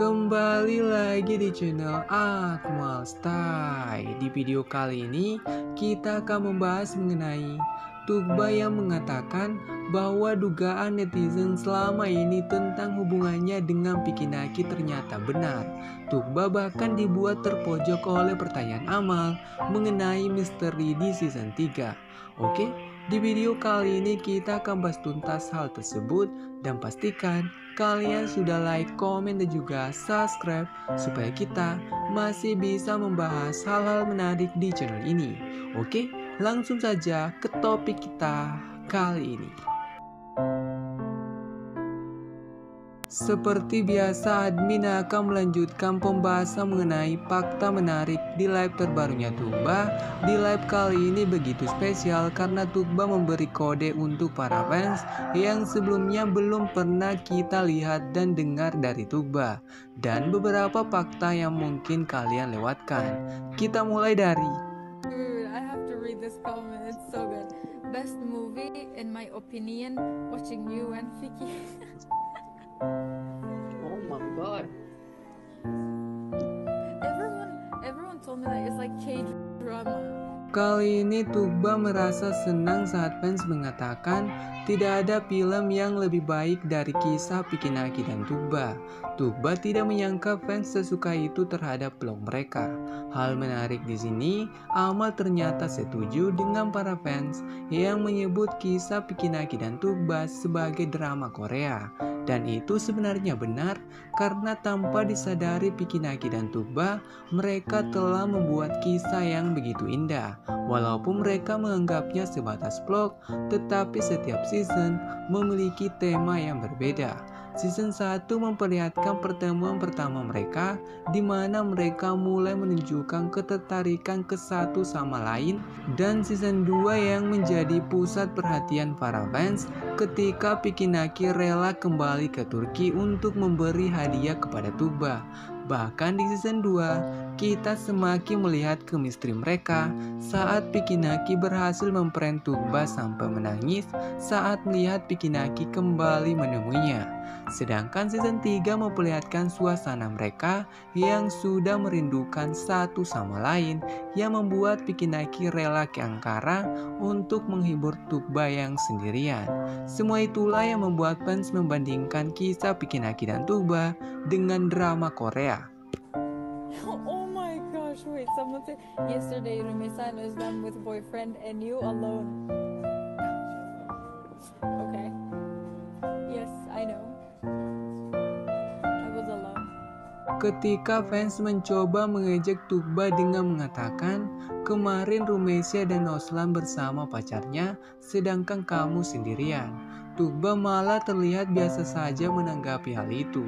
Kembali lagi di channel Akmal Style. Di video kali ini kita akan membahas mengenai Tuğba yang mengatakan bahwa dugaan netizen selama ini tentang hubungannya dengan Vicky Naki ternyata benar. Tuğba bahkan dibuat terpojok oleh pertanyaan Amal mengenai misteri di season 3. Oke, di video kali ini kita akan bahas tuntas hal tersebut dan pastikan kalian sudah like, komen, dan juga subscribe supaya kita masih bisa membahas hal-hal menarik di channel ini. Oke, langsung saja ke topik kita kali ini. Seperti biasa, admin akan melanjutkan pembahasan mengenai fakta menarik di live terbarunya Tuğba. Di live kali ini begitu spesial karena Tuğba memberi kode untuk para fans yang sebelumnya belum pernah kita lihat dan dengar dari Tuğba. Dan beberapa fakta yang mungkin kalian lewatkan. Kita mulai dari Dude, I have to read this comment. It's so good. Best movie in my opinion, watching you and Vicky. Oh my god. Everyone told me that it's like K-drama. Kali ini Tuğba merasa senang saat fans mengatakan tidak ada film yang lebih baik dari kisah Vicky Naki dan Tuğba. Tuğba tidak menyangka fans sesuka itu terhadap vlog mereka. Hal menarik di sini, Amal ternyata setuju dengan para fans yang menyebut kisah Vicky Naki dan Tuğba sebagai drama Korea. Dan itu sebenarnya benar karena tanpa disadari Vicky Naki dan Tuğba, mereka telah membuat kisah yang begitu indah. Walaupun mereka menganggapnya sebatas vlog, tetapi setiap season memiliki tema yang berbeda. Season 1 memperlihatkan pertemuan pertama mereka, di mana mereka mulai menunjukkan ketertarikan ke satu sama lain, dan season 2 yang menjadi pusat perhatian para fans ketika Vicky Naki rela kembali ke Turki untuk memberi hadiah kepada Tuğba. Bahkan di season 2, kita semakin melihat chemistry mereka saat Vicky Naki berhasil memprank Tuğba sampai menangis saat melihat Vicky Naki kembali menemuinya. Sedangkan season 3 memperlihatkan suasana mereka yang sudah merindukan satu sama lain, yang membuat Vicky Naki rela ke Ankara untuk menghibur Tuğba yang sendirian. Semua itulah yang membuat fans membandingkan kisah Vicky Naki dan Tuğba dengan drama Korea. Oh my gosh, wait, someone said yesterday Rumesa was done with boyfriend and you alone. Okay. Yes, I know. I was alone. Ketika fans mencoba mengejek Tuğba dengan mengatakan, kemarin Rumesya dan Ozlan bersama pacarnya, sedangkan kamu sendirian. Tuğba malah terlihat biasa saja menanggapi hal itu.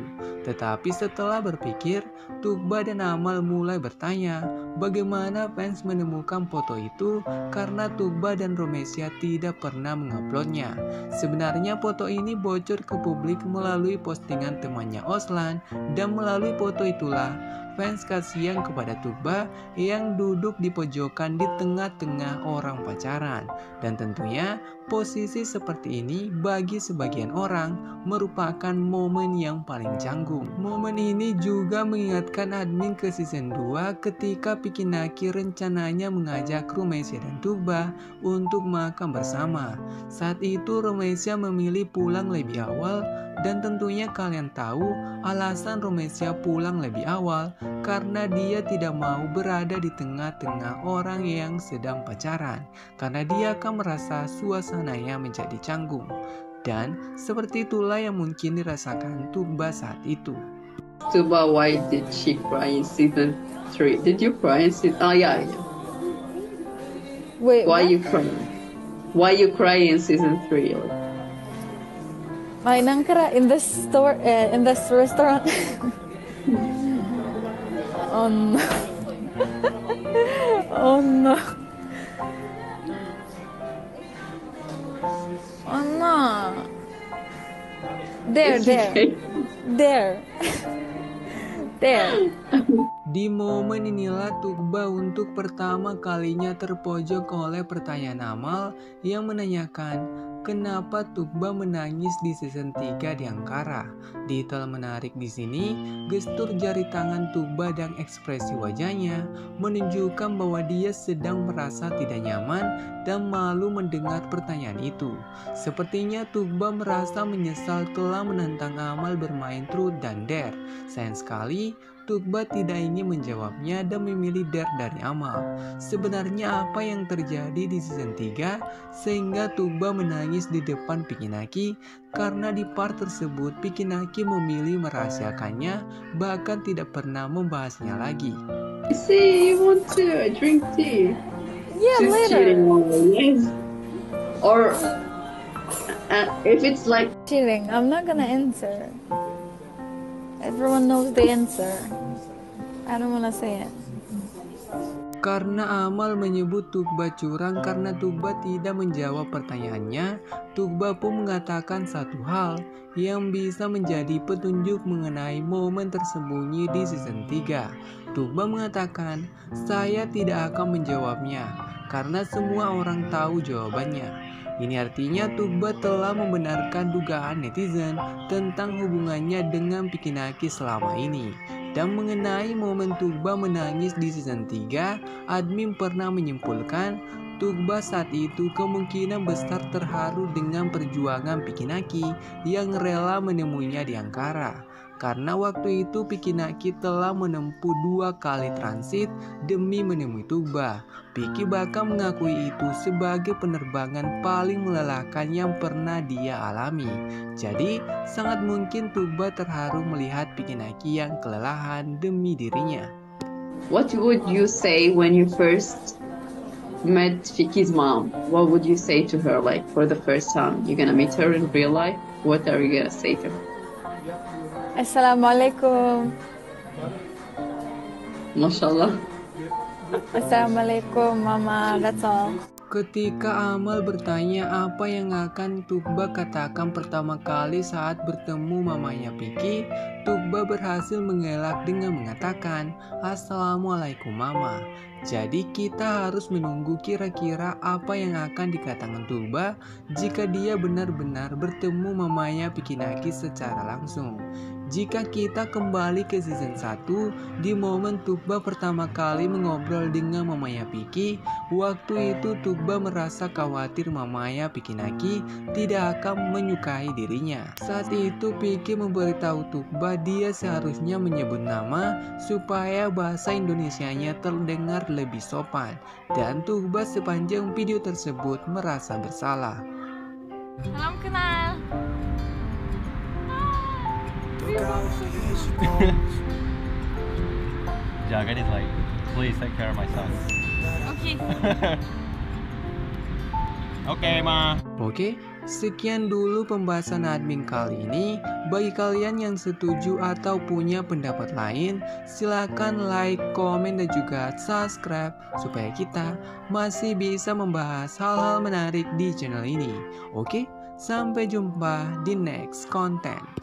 Tetapi setelah berpikir, Tuğba dan Amal mulai bertanya bagaimana fans menemukan foto itu karena Tuğba dan Rumesya tidak pernah menguploadnya. Sebenarnya foto ini bocor ke publik melalui postingan temannya Ozlan, dan melalui foto itulah fans kasihan kepada Tuğba yang duduk di pojokan di tengah-tengah orang pacaran. Dan tentunya posisi seperti ini bagi sebagian orang merupakan momen yang paling canggung. Momen ini juga mengingatkan admin ke season 2 ketika Vicky Naki rencananya mengajak Rumesya dan Tuğba untuk makan bersama. Saat itu Rumesya memilih pulang lebih awal, dan tentunya kalian tahu alasan Rumesya pulang lebih awal karena dia tidak mau berada di tengah-tengah orang yang sedang pacaran, karena dia akan merasa suasananya menjadi canggung. Dan seperti itulah yang mungkin dirasakan Tuğba saat itu. Tuğba, why did she cry in season 3? Did you cry in season? Oh yeah. Wait, Why what? you crying? Why you cry in season 3? My nankara in this store, in this restaurant. Oh no. Oh no. Oh no. There. Di momen inilah Tuğba untuk pertama kalinya terpojok oleh pertanyaan Amal yang menanyakan kenapa Tuğba menangis di season 3 di Ankara. detail menarik di sini, gestur jari tangan Tuba dan ekspresi wajahnya menunjukkan bahwa dia sedang merasa tidak nyaman dan malu mendengar pertanyaan itu. Sepertinya Tuba merasa menyesal telah menentang Amal bermain truth dan dare. Sayang sekali, Tuba tidak ingin menjawabnya dan memilih dare dari Amal. Sebenarnya apa yang terjadi di season 3 sehingga Tuba menangis di depan Pikinaki? Karena di part tersebut Pikinaki memilih merahasiakannya, bahkan tidak pernah membahasnya lagi. See, you want to drink tea? Yeah, She's later. cheating on me, yes. Or if it's like Chilling. I'm not gonna answer. Everyone knows the answer. I don't wanna say it. Karena Amal menyebut Tuba curang karena Tuba tidak menjawab pertanyaannya, Tuba pun mengatakan satu hal yang bisa menjadi petunjuk mengenai momen tersembunyi di season 3. Tuba mengatakan, "Saya tidak akan menjawabnya karena semua orang tahu jawabannya." Ini artinya Tuba telah membenarkan dugaan netizen tentang hubungannya dengan Pikinaki selama ini. Dan mengenai momen Tuba menangis di season 3, admin pernah menyimpulkan Tuba saat itu kemungkinan besar terharu dengan perjuangan Pikinaki yang rela menemuinya di Ankara. Karena waktu itu Pikinaki telah menempuh 2 kali transit demi menemui Tuba. Piki bahkan mengakui itu sebagai penerbangan paling melelahkan yang pernah dia alami. Jadi sangat mungkin Tuba terharu melihat Pikinaki yang kelelahan demi dirinya. what would you say when you first met Fiki's mom? What would you say to her, like, for the first time? You're gonna meet her in real life? What are you gonna say to her? Assalamualaikum. Mashallah. Assalamualaikum, Mama. That's all. Ketika Amal bertanya apa yang akan Tuba katakan pertama kali saat bertemu mamanya Piki, Tuba berhasil mengelak dengan mengatakan, "Assalamualaikum Mama." Jadi kita harus menunggu kira-kira apa yang akan dikatakan Tuba jika dia benar-benar bertemu mamanya Pikinaki secara langsung. Jika kita kembali ke season 1, di momen Tuba pertama kali mengobrol dengan mamanya Piki, waktu itu Tuba merasa khawatir mamanya Pikinaki tidak akan menyukai dirinya. Saat itu Piki memberitahu Tuba dia seharusnya menyebut nama supaya bahasa Indonesianya terdengar lebih sopan, dan Tuba sepanjang video tersebut merasa bersalah. Salam kenal. Jagan is like, please take care of my son. Okay. Okay, Ma. Oke, sekian dulu pembahasan admin kali ini. Bagi kalian yang setuju atau punya pendapat lain, silakan like, komen, dan juga subscribe supaya kita masih bisa membahas hal-hal menarik di channel ini. Oke, sampai jumpa di next content.